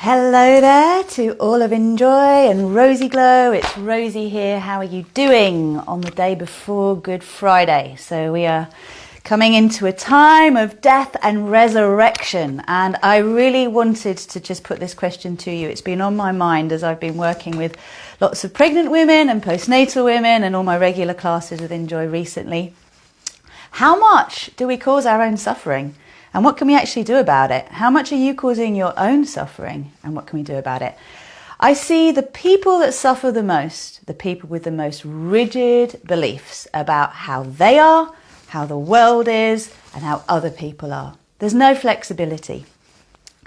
Hello there to all of Enjoy and RozyGlow. It's Rosie here. How are you doing on the day before Good Friday? So we are coming into a time of death and resurrection, and I really wanted to just put this question to you. It's been on my mind as I've been working with lots of pregnant women and postnatal women and all my regular classes with Enjoy recently. How much do we cause our own suffering? And what can we actually do about it? How much are you causing your own suffering? And what can we do about it? I see the people that suffer the most, the people with the most rigid beliefs about how they are, how the world is, and how other people are. There's no flexibility.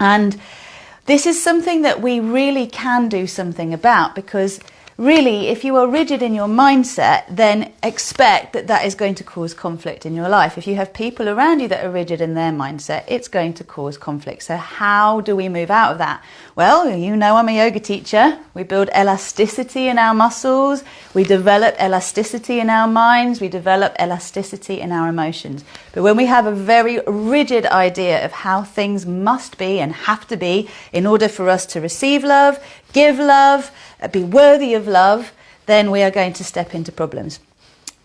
And this is something that we really can do something about, because really, if you are rigid in your mindset, then expect that that is going to cause conflict in your life. If you have people around you that are rigid in their mindset, it's going to cause conflict. So how do we move out of that? Well, you know, I'm a yoga teacher. We build elasticity in our muscles. We develop elasticity in our minds. We develop elasticity in our emotions. But when we have a very rigid idea of how things must be and have to be in order for us to receive love, give love, be worthy of love, then we are going to step into problems.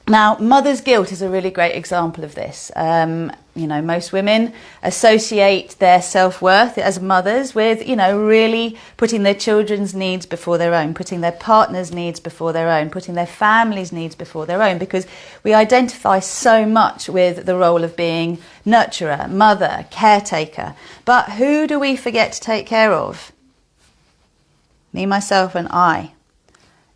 Now, mother's guilt is a really great example of this. You know, most women associate their self-worth as mothers with, you know, really putting their children's needs before their own, putting their partner's needs before their own, putting their family's needs before their own, because we identify so much with the role of being nurturer, mother, caretaker. But who do we forget to take care of? Me, myself, and I.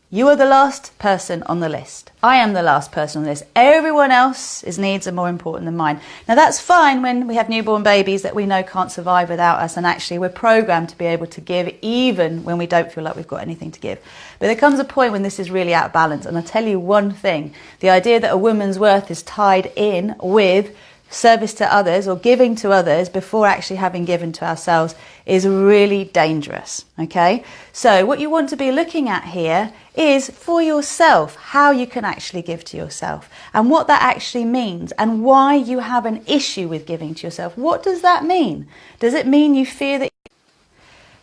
You are the last person on the list. I am the last person on the list. Everyone else's needs are more important than mine. Now, that's fine when we have newborn babies that we know can't survive without us, and actually we're programmed to be able to give even when we don't feel like we've got anything to give. But there comes a point when this is really out of balance, and I'll tell you one thing. The idea that a woman's worth is tied in with service to others or giving to others before actually having given to ourselves is really dangerous. Okay, so what you want to be looking at here is for yourself how you can actually give to yourself and what that actually means and why you have an issue with giving to yourself. What does that mean? Does it mean you fear that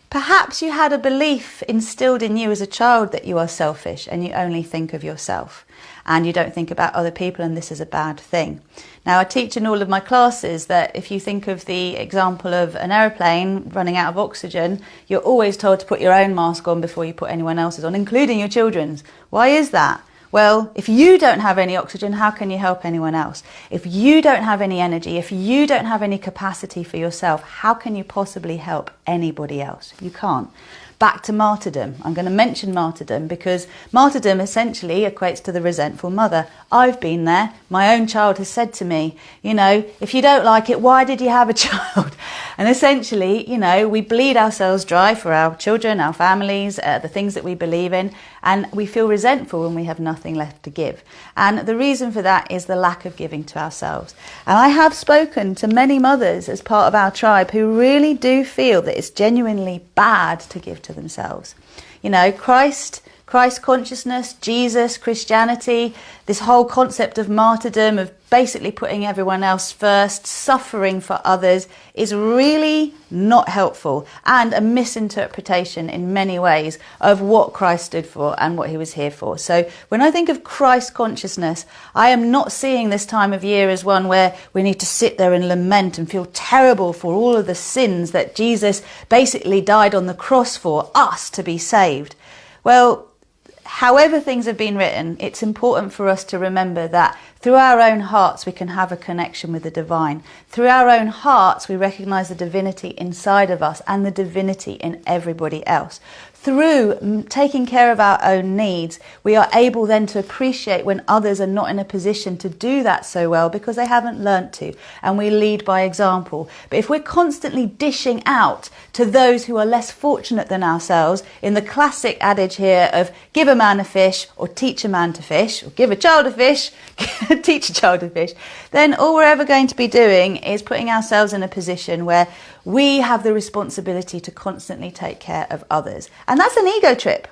perhaps you had a belief instilled in you as a child that you are selfish and you only think of yourself and you don't think about other people, and this is a bad thing? Now, I teach in all of my classes that if you think of the example of an aeroplane running out of oxygen, you're always told to put your own mask on before you put anyone else's on, including your children's. Why is that? Well, if you don't have any oxygen, how can you help anyone else? If you don't have any energy, if you don't have any capacity for yourself, how can you possibly help anybody else? You can't. Back to martyrdom. I'm going to mention martyrdom because martyrdom essentially equates to the resentful mother. I've been there. My own child has said to me, you know, if you don't like it, why did you have a child? And essentially, you know, we bleed ourselves dry for our children, our families, the things that we believe in, and we feel resentful when we have nothing left to give. And the reason for that is the lack of giving to ourselves. And I have spoken to many mothers as part of our tribe who really do feel that it's genuinely bad to give to themselves. You know, Christ consciousness, Jesus, Christianity, this whole concept of martyrdom, of basically putting everyone else first, suffering for others, is really not helpful and a misinterpretation in many ways of what Christ stood for and what he was here for. So when I think of Christ consciousness, I am not seeing this time of year as one where we need to sit there and lament and feel terrible for all of the sins that Jesus basically died on the cross for us to be saved. Well, however things have been written, it's important for us to remember that through our own hearts we can have a connection with the divine. Through our own hearts we recognise the divinity inside of us and the divinity in everybody else. Through taking care of our own needs, we are able then to appreciate when others are not in a position to do that so well because they haven't learnt to, and we lead by example. But if we're constantly dishing out to those who are less fortunate than ourselves, in the classic adage here of give a man a fish or teach a man to fish, or give a child a fish, teach a child to fish, then all we're ever going to be doing is putting ourselves in a position where we have the responsibility to constantly take care of others. And that's an ego trip,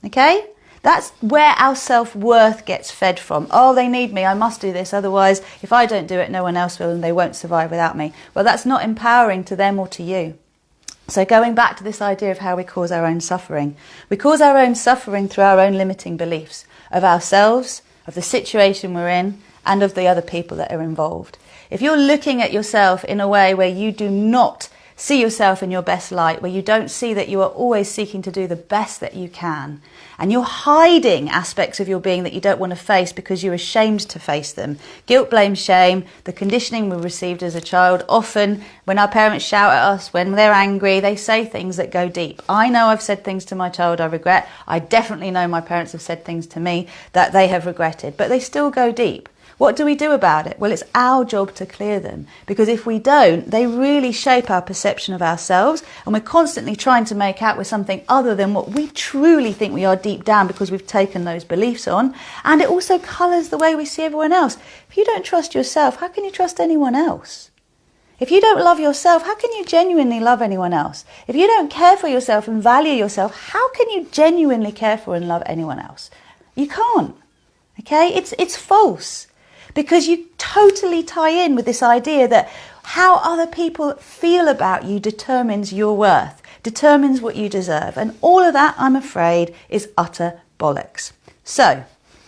okay? That's where our self-worth gets fed from. Oh, they need me, I must do this, otherwise if I don't do it, no one else will and they won't survive without me. Well, that's not empowering to them or to you. So going back to this idea of how we cause our own suffering. We cause our own suffering through our own limiting beliefs of ourselves, of the situation we're in, and of the other people that are involved. If you're looking at yourself in a way where you do not see yourself in your best light, where you don't see that you are always seeking to do the best that you can, and you're hiding aspects of your being that you don't want to face because you're ashamed to face them. Guilt, blame, shame, the conditioning we received as a child. Often when our parents shout at us, when they're angry, they say things that go deep. I know I've said things to my child I regret. I definitely know my parents have said things to me that they have regretted, but they still go deep. What do we do about it? Well, it's our job to clear them, because if we don't, they really shape our perception of ourselves, and we're constantly trying to make out we're something other than what we truly think we are deep down because we've taken those beliefs on. And it also colours the way we see everyone else. If you don't trust yourself, how can you trust anyone else? If you don't love yourself, how can you genuinely love anyone else? If you don't care for yourself and value yourself, how can you genuinely care for and love anyone else? You can't. Okay? It's false. Because you totally tie in with this idea that how other people feel about you determines your worth, determines what you deserve. And all of that, I'm afraid, is utter bollocks. So,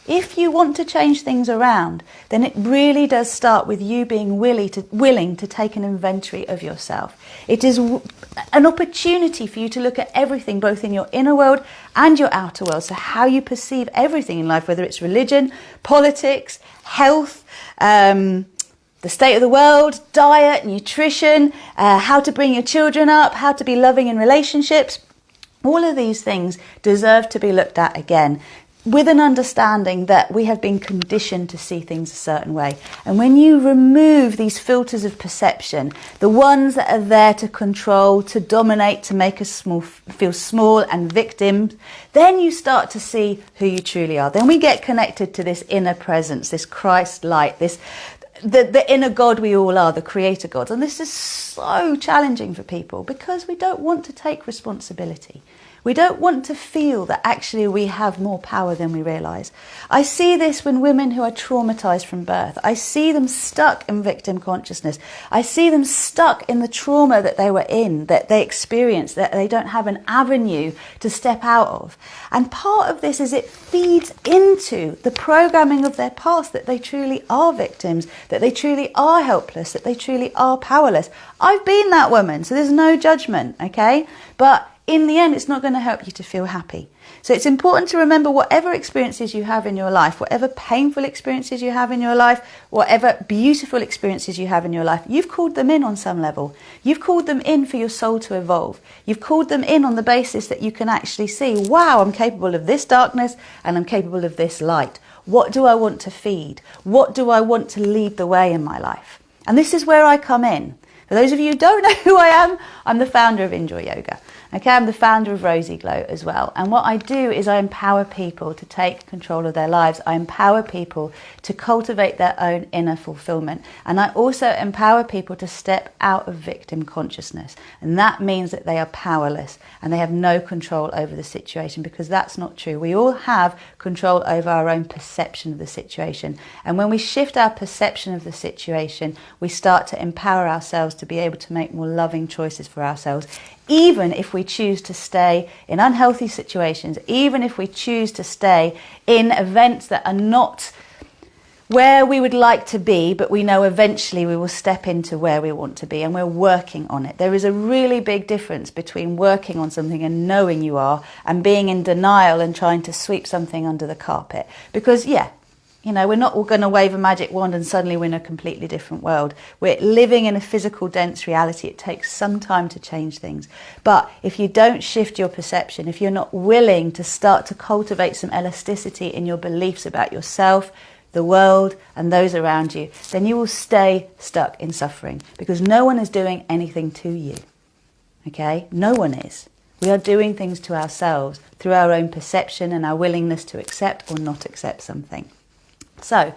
if you want to change things around, then it really does start with you being willing to take an inventory of yourself. It is an opportunity for you to look at everything, both in your inner world and your outer world. So how you perceive everything in life, whether it's religion, politics, health, the state of the world, diet, nutrition, how to bring your children up, how to be loving in relationships. All of these things deserve to be looked at again, with an understanding that we have been conditioned to see things a certain way. And when you remove these filters of perception, the ones that are there to control, to dominate, to make us feel small and victims, then you start to see who you truly are. Then we get connected to this inner presence, this Christ light, the inner God we all are, the creator God. And this is so challenging for people because we don't want to take responsibility. We don't want to feel that actually we have more power than we realise. I see this when women who are traumatised from birth. I see them stuck in victim consciousness. I see them stuck in the trauma that they were in, that they experienced, that they don't have an avenue to step out of. And part of this is it feeds into the programming of their past, that they truly are victims, that they truly are helpless, that they truly are powerless. I've been that woman, so there's no judgment, okay? But in the end, it's not going to help you to feel happy. So it's important to remember whatever experiences you have in your life, whatever painful experiences you have in your life, whatever beautiful experiences you have in your life, you've called them in on some level. You've called them in for your soul to evolve. You've called them in on the basis that you can actually see, wow, I'm capable of this darkness and I'm capable of this light. What do I want to feed? What do I want to lead the way in my life? And this is where I come in. For those of you who don't know who I am, I'm the founder of Enjoy Yoga. Okay, I'm the founder of RozyGlow as well. And what I do is I empower people to take control of their lives. I empower people to cultivate their own inner fulfillment. And I also empower people to step out of victim consciousness. And that means that they are powerless and they have no control over the situation, because that's not true. We all have control over our own perception of the situation. And when we shift our perception of the situation, we start to empower ourselves to be able to make more loving choices for ourselves, even if we choose to stay in unhealthy situations, even if we choose to stay in events that are not where we would like to be, but we know eventually we will step into where we want to be, and we're working on it. There is a really big difference between working on something and knowing you are, and being in denial and trying to sweep something under the carpet. Because, you know, we're not all going to wave a magic wand and suddenly we're in a completely different world. We're living in a physical, dense reality. It takes some time to change things. But if you don't shift your perception, if you're not willing to start to cultivate some elasticity in your beliefs about yourself, the world, and those around you, then you will stay stuck in suffering, because no one is doing anything to you. Okay? No one is. We are doing things to ourselves through our own perception and our willingness to accept or not accept something. So,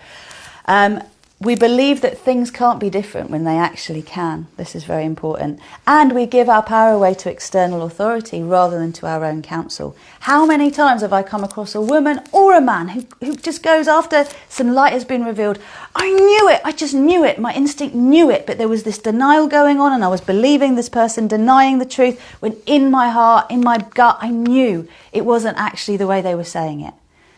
We believe that things can't be different when they actually can. This is very important. And we give our power away to external authority rather than to our own counsel. How many times have I come across a woman or a man who just goes after some light has been revealed? I knew it. I just knew it. My instinct knew it. But there was this denial going on and I was believing this person, denying the truth, when in my heart, in my gut, I knew it wasn't actually the way they were saying it.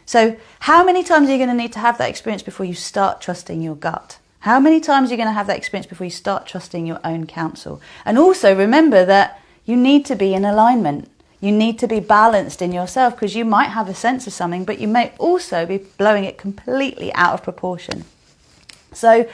So how many times are you going to need to have that experience before you start trusting your gut? How many times are you going to have that experience before you start trusting your own counsel? And also remember that you need to be in alignment. You need to be balanced in yourself, because you might have a sense of something, but you may also be blowing it completely out of proportion. So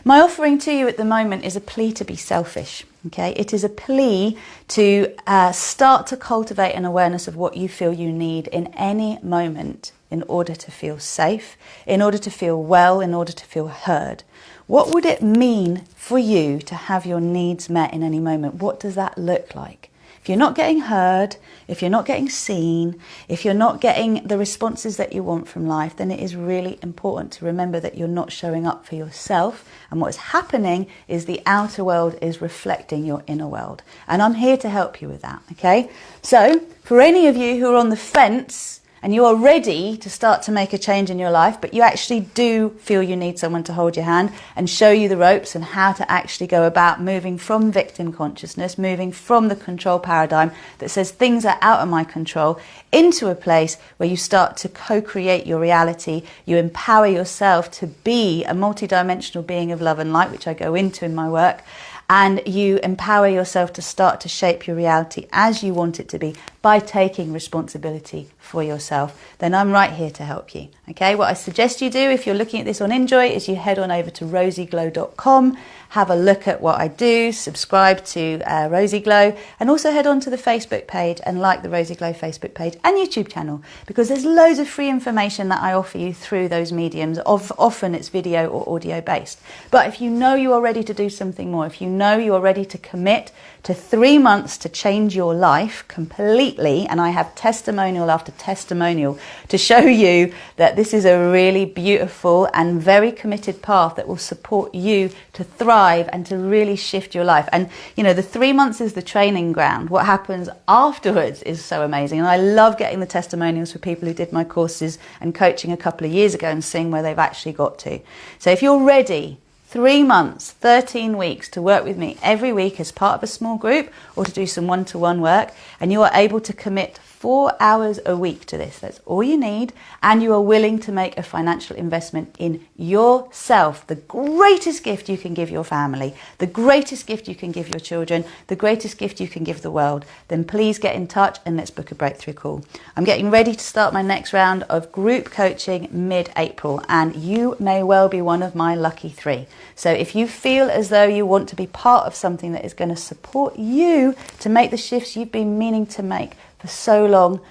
my offering to you at the moment is a plea to be selfish. Okay, it is a plea to start to cultivate an awareness of what you feel you need in any moment in order to feel safe, in order to feel well, in order to feel heard. What would it mean for you to have your needs met in any moment? What does that look like? If you're not getting heard, if you're not getting seen, if you're not getting the responses that you want from life, then it is really important to remember that you're not showing up for yourself. And what is happening is the outer world is reflecting your inner world. And I'm here to help you with that, okay? So for any of you who are on the fence, and you are ready to start to make a change in your life, but you actually do feel you need someone to hold your hand and show you the ropes and how to actually go about moving from victim consciousness, moving from the control paradigm that says things are out of my control, into a place where you start to co-create your reality. You empower yourself to be a multidimensional being of love and light, which I go into in my work. And you empower yourself to start to shape your reality as you want it to be by taking responsibility for yourself. Then I'm right here to help you. Okay, what I suggest you do if you're looking at this on Enjoy is you head on over to RozyGlow.com, have a look at what I do, subscribe to RozyGlow, and also head on to the Facebook page and like the RozyGlow Facebook page and YouTube channel, because there's loads of free information that I offer you through those mediums. Often it's video or audio based. But if you know you are ready to do something more, if you know you are ready to commit to 3 months to change your life completely, and I have testimonial after testimonial to show you that this is a really beautiful and very committed path that will support you to thrive and to really shift your life. And you know, the 3 months is the training ground. What happens afterwards is so amazing. And I love getting the testimonials for people who did my courses and coaching a couple of years ago and seeing where they've actually got to. So if you're ready, 3 months, 13 weeks to work with me every week as part of a small group or to do some one-to-one work, and you are able to commit 4 hours a week to this. That's all you need, and you are willing to make a financial investment in yourself, the greatest gift you can give your family, the greatest gift you can give your children, the greatest gift you can give the world, then please get in touch and let's book a breakthrough call. I'm getting ready to start my next round of group coaching mid-April, and you may well be one of my lucky 3. So if you feel as though you want to be part of something that is going to support you to make the shifts you've been meaning to make for so long,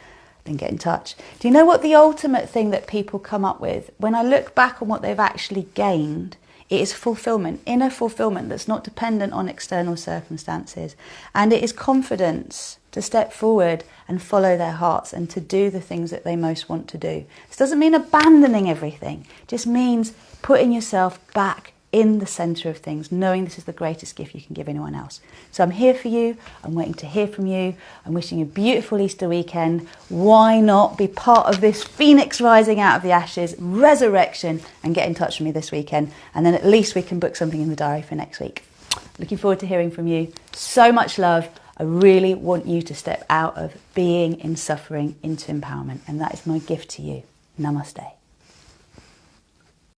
then get in touch. Do you know what the ultimate thing that people come up with? When I look back on what they've actually gained, it is fulfillment, inner fulfillment that's not dependent on external circumstances. And it is confidence to step forward and follow their hearts and to do the things that they most want to do. This doesn't mean abandoning everything. It just means putting yourself back in the center of things, knowing this is the greatest gift you can give anyone else. So I'm here for you. I'm waiting to hear from you. I'm wishing you a beautiful Easter weekend. Why not be part of this phoenix rising out of the ashes, resurrection, and get in touch with me this weekend, and then at least we can book something in the diary for next week. Looking forward to hearing from you. So much love. I really want you to step out of being in suffering into empowerment, and that is my gift to you. Namaste.